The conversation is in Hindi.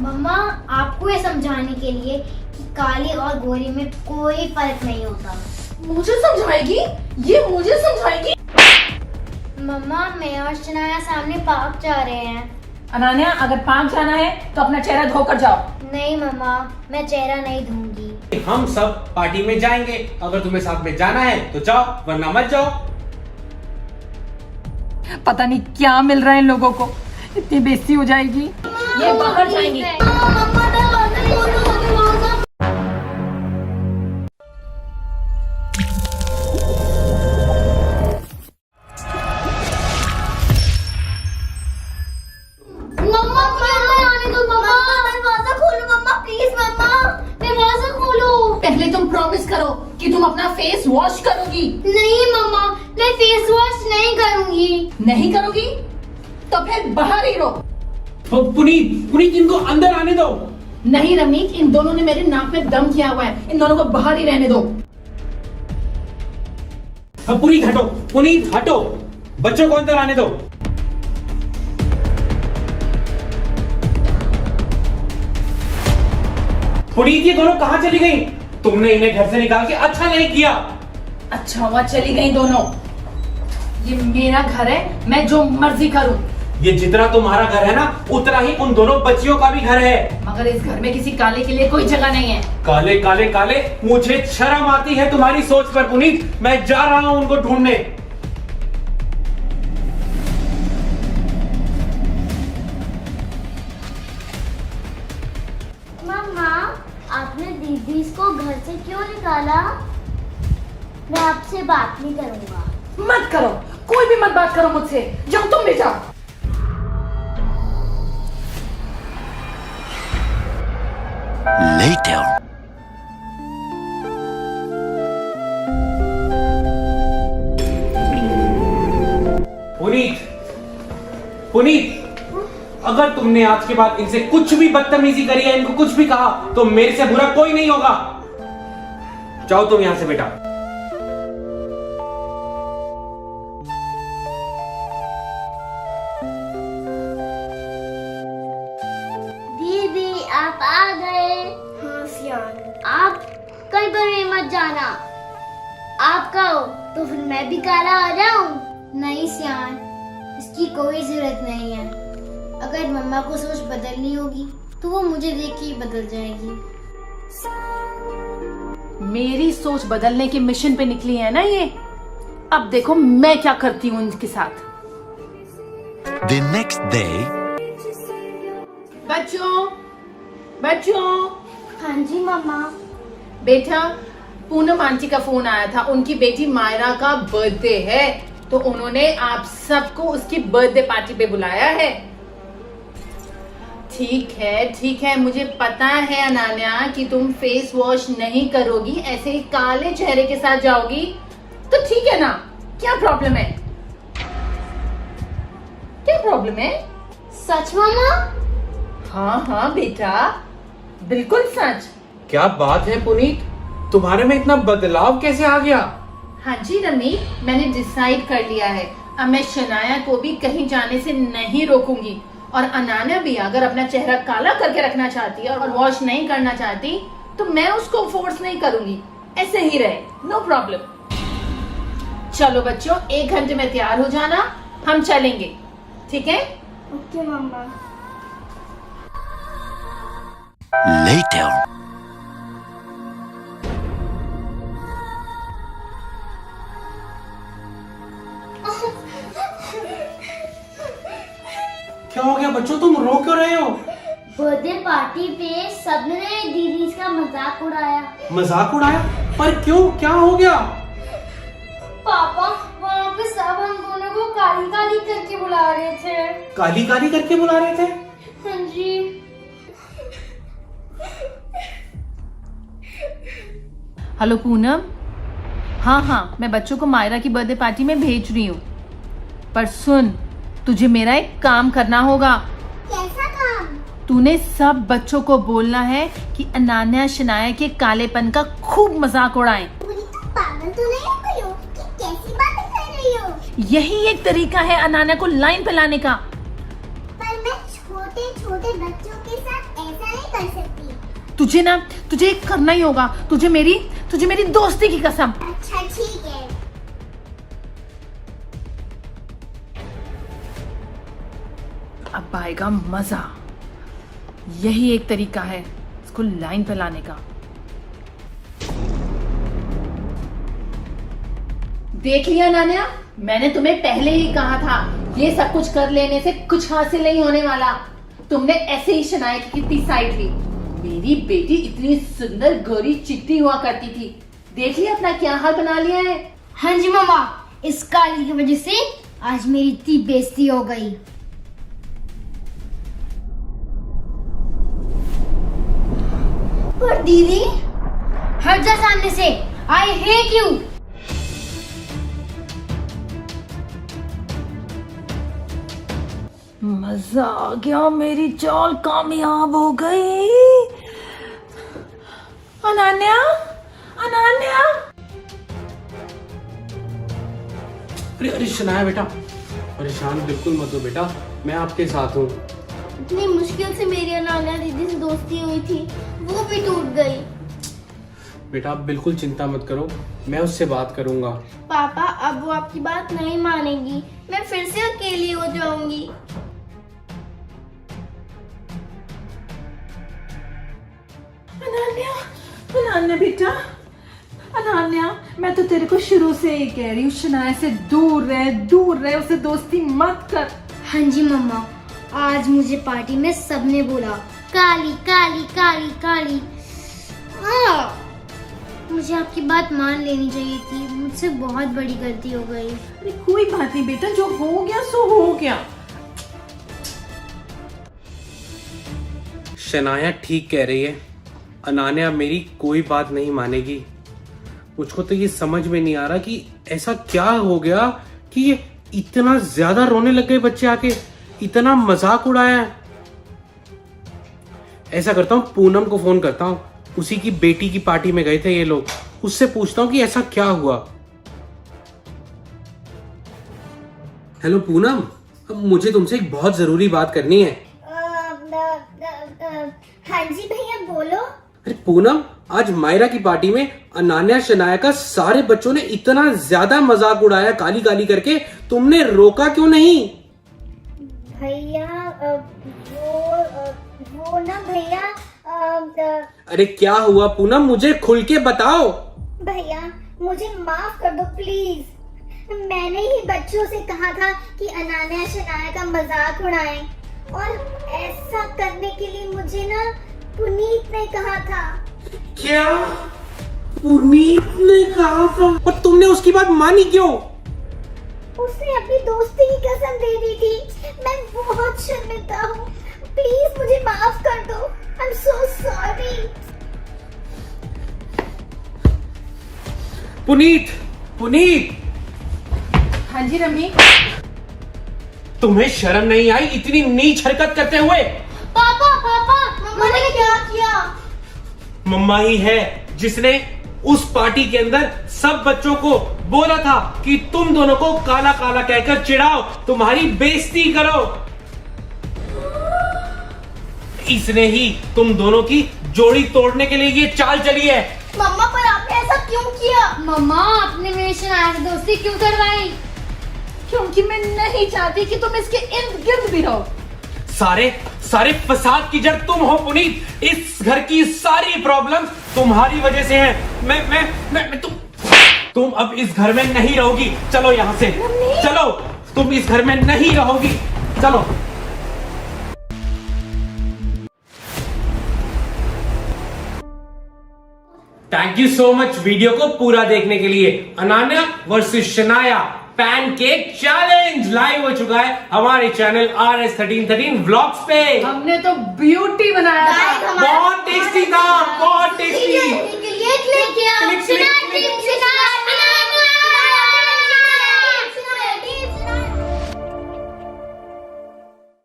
मम्मा, आपको ये समझाने के लिए कि काली और गोरी में कोई फर्क नहीं होता। मुझे समझाएगी? ये मुझे समझाएगी? मम्मा, मैं और शनाया सामने पार्क जा रहे हैं। अनान्या, अगर पार्क जाना है तो अपना चेहरा धोकर जाओ। नहीं मम्मा, मैं चेहरा नहीं धोऊंगी। हम सब पार्टी में जाएंगे, अगर तुम्हें साथ में जाना है तो जाओ, वरना मत जाओ। पता नहीं क्या मिल रहा है इन लोगों को, इतनी बेइज्जती हो जाएगी। ये बाहर जाएंगी। पहले तुम प्रॉमिस करो कि तुम अपना फेस वॉश करोगी। नहीं मम्मा, मैं फेस वॉश नहीं करूंगी। नहीं करोगी तो फिर बाहर ही रहो। तो पुनीत इनको अंदर आने दो। नहीं रमीत, इन दोनों ने मेरे नाक में दम किया हुआ है, इन दोनों को बाहर ही रहने दो। पुनीत हटो, बच्चों को अंदर आने दो। पुनीत, ये दोनों कहाँ चली गई? तुमने इन्हें घर से निकाल के अच्छा नहीं किया। अच्छा हुआ चली गई दोनों। ये मेरा घर है, मैं जो मर्जी करूं। ये जितना तुम्हारा घर है ना, उतना ही उन दोनों बच्चियों का भी घर है। मगर इस घर में किसी काले के लिए कोई जगह नहीं है। काले काले काले, मुझे शर्म आती है तुम्हारी सोच पर पुनीत। मैं जा रहा हूं उनको ढूंढने। मम्मा, आपने दीदी को घर से क्यों निकाला? मैं आपसे बात नहीं करूंगा। मत करो, कोई भी मत बात करो मुझसे। जाओ, तुम भी जाओ। Later. पुनीत, अगर तुमने आज के बाद इनसे कुछ भी बदतमीजी करी है, इनको कुछ भी कहा, तो मेरे से बुरा कोई नहीं होगा। जाओ तुम यहां से बेटा। दीदी, आप आ गए। हाँ सियान, आप कहीं पर भी मत जाना। आप कहो तो फिर मैं भी काला आ जाऊं? नहीं सियान, इसकी कोई जरूरत नहीं है। अगर मम्मा को सोच बदलनी होगी तो वो मुझे देख के ही बदल जाएगी। मेरी सोच बदलने के मिशन पे निकली है ना ये। अब देखो मैं क्या करती हूँ इनके साथ। The next day. बच्चों, हाँ जी मम्मा। बेटा, पूनम आंटी का फोन आया था। उनकी बेटी मायरा का बर्थडे है, तो उन्होंने आप सबको उसकी बर्थडे पार्टी पे बुलाया है। ठीक है, मुझे पता है अनान्या कि तुम फेस वॉश नहीं करोगी, ऐसे ही काले चेहरे के साथ जाओगी, तो ठीक है ना। क्या प्रॉब्लम है? सच मम्मा? हाँ बेटा, बिल्कुल सच। क्या बात है पुनीत, तुम्हारे में इतना बदलाव कैसे आ गया? हाँ जी रमीत, मैंने डिसाइड कर लिया है। अब मैं शनाया को भी कहीं जाने से नहीं रोकूंगी, और अनान्या भी अगर अपना चेहरा काला करके रखना चाहती है और वॉश नहीं करना चाहती, तो मैं उसको फोर्स नहीं करूंगी, ऐसे ही रहे, नो प्रॉब्लम। चलो बच्चों, 1 घंटे में तैयार हो जाना, हम चलेंगे, ठीक है? ओके मम्मा। Later. क्या हो गया बच्चों, तुम रो क्यों रहे हो? बर्थडे पार्टी पे सबने दीदी का मजाक उड़ाया। मजाक उड़ाया? पर क्यों, क्या हो गया? पापा, वहाँ पे सब हम दोनों को काली काली करके बुला रहे थे। काली काली करके बुला रहे थे? हाँ जी। हेलो पूनम। हाँ, मैं बच्चों को मायरा की बर्थडे पार्टी में भेज रही हूँ, पर सुन, तुझे मेरा एक काम करना होगा। कैसा काम? तूने सब बच्चों को बोलना है कि अनान्या शनाया के कालेपन का खूब मजाक उड़ाएं। पागल तो नहीं हो गई हो कि कैसी बातें कर रही हो? यही एक तरीका है अनान्या को लाइन पे लाने का। पर मैं छोटे छोटे बच्चों के साथ नहीं कर सकती। तुझे एक करना ही होगा। तुझे मेरी दोस्ती की कसम। अच्छा ठीक है। अब आएगा मजा। यही एक तरीका है इसको लाइन पे लाने का। देख लिया नान्या, मैंने तुम्हें पहले ही कहा था ये सब कुछ कर लेने से कुछ हासिल नहीं होने वाला। तुमने ऐसे ही शनाया की कितनी साइड ली। मेरी बेटी इतनी सुंदर गोरी चिट्टी हुआ करती थी, देख लिया अपना क्या हाल बना लिया है। हाँ जी मामा, इस काली की वजह से आज मेरी इतनी बेइज्जती हो गई। पर दीदी, हट जा सामने से। I hate you. मजा आ गया, मेरी चाल कामयाब हो गई। अनन्या, अनन्या। अरे शनाया बेटा, परेशान बिल्कुल मत हो बेटा, मैं आपके साथ हूँ। इतनी मुश्किल से मेरी अनन्या दीदी से दोस्ती हुई थी, वो भी टूट गई। बेटा आप बिल्कुल चिंता मत करो, मैं उससे बात करूंगा। पापा, अब वो आपकी बात नहीं मानेगी, मैं फिर से अकेली हो जाऊंगी। अनन्या, अनन्या बेटा, अनन्या, मैं तो तेरे को शुरू से ही कह रही हूँ शनाया से दूर रह, उसे दोस्ती मत कर। हाँ जी मम्मा, आज मुझे पार्टी में सबने बोला काली काली काली काली। मुझे आपकी बात मान लेनी चाहिए थी, मुझसे बहुत बड़ी गलती हो गई। अरे कोई बात नहीं बेटा, जो हो गया सो हो गया। शनाया ठीक कह रही है, अनान्या मेरी कोई बात नहीं मानेगी। मुझको तो ये समझ में नहीं आ रहा कि ऐसा क्या हो गया कि ये इतना ज्यादा रोने लग गए बच्चे आके, इतना मजाक उड़ाया। ऐसा करता हूँ, पूनम को फोन करता हूँ, उसी की बेटी की पार्टी में गए थे ये लोग, उससे पूछता हूँ कि ऐसा क्या हुआ। हेलो पूनम, मुझे तुमसे एक बहुत जरूरी बात करनी है। हाँ जी भैया बोलो। अरे पूनम, आज मायरा की पार्टी में अनान्या शनाया का सारे बच्चों ने इतना ज्यादा मजाक उड़ाया काली काली करके, तुमने रोका क्यों नहीं? भैया वो ना भैया। अरे क्या हुआ पूनम, मुझे खुल के बताओ। भैया मुझे माफ कर दो प्लीज। मैंने ही बच्चों से कहा था कि अनान्या शनाया का मजाक उड़ाएं, और ऐसा करने के लिए मुझे ना पुनीत ने कहा था। क्या? पुनीत ने कहा था? और तुमने उसकी बात मानी क्यों? उसने अपनी दोस्ती की कसम दे दी थी। मैं बहुत शर्मिंदा हूँ, प्लीज मुझे माफ कर दो। I'm so sorry। पुनीत। हाँ जी रमी। तुम्हें शर्म नहीं आई इतनी नीच हरकत करते हुए? पापा मम्मा ने क्या किया? मम्मा ही है जिसने उस पार्टी के अंदर सब बच्चों को बोला था कि तुम दोनों को काला काला कहकर चिढ़ाओ, तुम्हारी बेइज्जती करो। इसने ही तुम दोनों की जोड़ी तोड़ने के लिए ये चाल चली है। मम्मा, पर आपने ऐसा क्यों किया? मम्मा, आपने मेरे शनाया से दोस्ती क्यों करवाई? क्योंकि मैं नहीं चाहती कि तुम इसके इर्द गिर्द भी रहो। सारे फसाद की जड़ तुम हो पुनीत। इस घर की सारी प्रॉब्लम तुम्हारी वजह से है। मैं तुम अब इस घर में नहीं रहोगी। चलो यहाँ से, चलो, तुम इस घर में नहीं रहोगी, चलो। Thank you so much video को पूरा देखने के लिए। Ananya versus Shanaya pancake challenge live हो चुका है हमारे चैनल RS1313 व्लॉग्स पे। हमने तो ब्यूटी बनाया था। बहुत टेस्टी